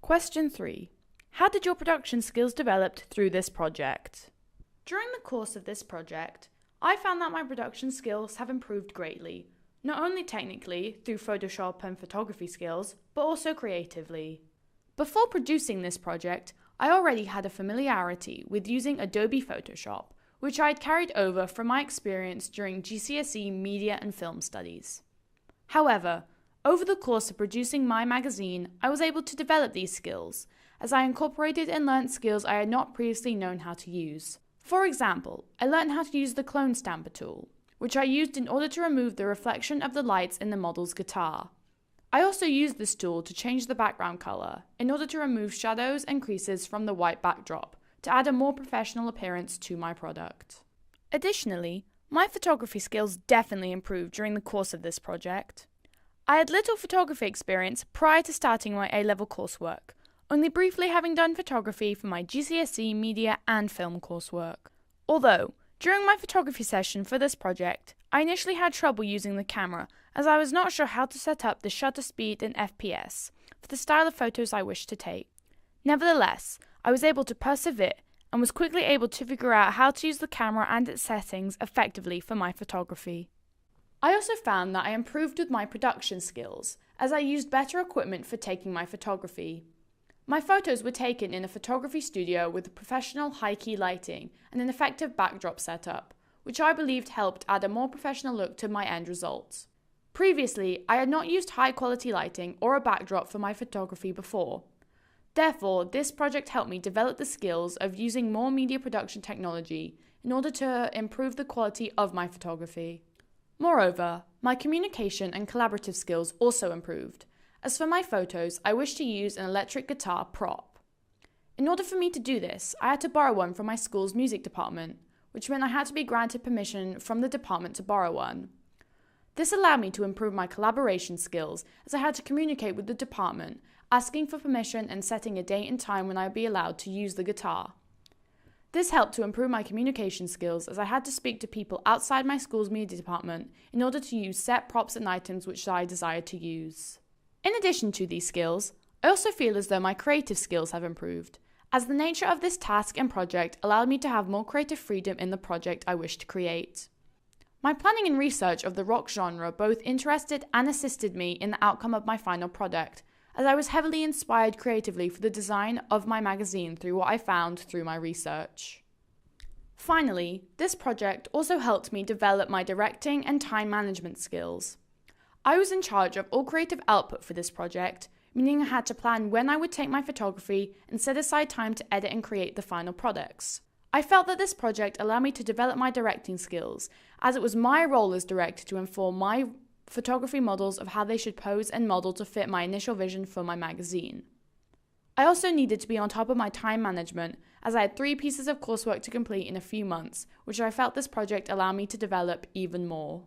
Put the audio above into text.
Question 3. How did your production skills develop through this project? During the course of this project, I found that my production skills have improved greatly, not only technically through Photoshop and photography skills, but also creatively. Before producing this project, I already had a familiarity with using Adobe Photoshop, which I had carried over from my experience during GCSE Media and Film Studies. However, over the course of producing my magazine, I was able to develop these skills, as I incorporated and learnt skills I had not previously known how to use. For example, I learned how to use the clone stamper tool, which I used in order to remove the reflection of the lights in the model's guitar. I also used this tool to change the background color in order to remove shadows and creases from the white backdrop to add a more professional appearance to my product. Additionally, my photography skills definitely improved during the course of this project. I had little photography experience prior to starting my A-level coursework, only briefly having done photography for my GCSE Media and Film coursework. Although, during my photography session for this project, I initially had trouble using the camera as I was not sure how to set up the shutter speed and FPS for the style of photos I wished to take. Nevertheless, I was able to persevere and was quickly able to figure out how to use the camera and its settings effectively for my photography. I also found that I improved with my production skills as I used better equipment for taking my photography. My photos were taken in a photography studio with professional high-key lighting and an effective backdrop setup, which I believed helped add a more professional look to my end results. Previously, I had not used high-quality lighting or a backdrop for my photography before. Therefore, this project helped me develop the skills of using more media production technology in order to improve the quality of my photography. Moreover, my communication and collaborative skills also improved. As for my photos, I wished to use an electric guitar prop. In order for me to do this, I had to borrow one from my school's music department, which meant I had to be granted permission from the department to borrow one. This allowed me to improve my collaboration skills as I had to communicate with the department, asking for permission and setting a date and time when I would be allowed to use the guitar. This helped to improve my communication skills as I had to speak to people outside my school's media department in order to use set props and items which I desired to use. In addition to these skills, I also feel as though my creative skills have improved, as the nature of this task and project allowed me to have more creative freedom in the project I wish to create. My planning and research of the rock genre both interested and assisted me in the outcome of my final product, as I was heavily inspired creatively for the design of my magazine through what I found through my research. Finally, this project also helped me develop my directing and time management skills. I was in charge of all creative output for this project, meaning I had to plan when I would take my photography and set aside time to edit and create the final products. I felt that this project allowed me to develop my directing skills, as it was my role as director to inform my photography models of how they should pose and model to fit my initial vision for my magazine. I also needed to be on top of my time management, as I had 3 pieces of coursework to complete in a few months, which I felt this project allowed me to develop even more.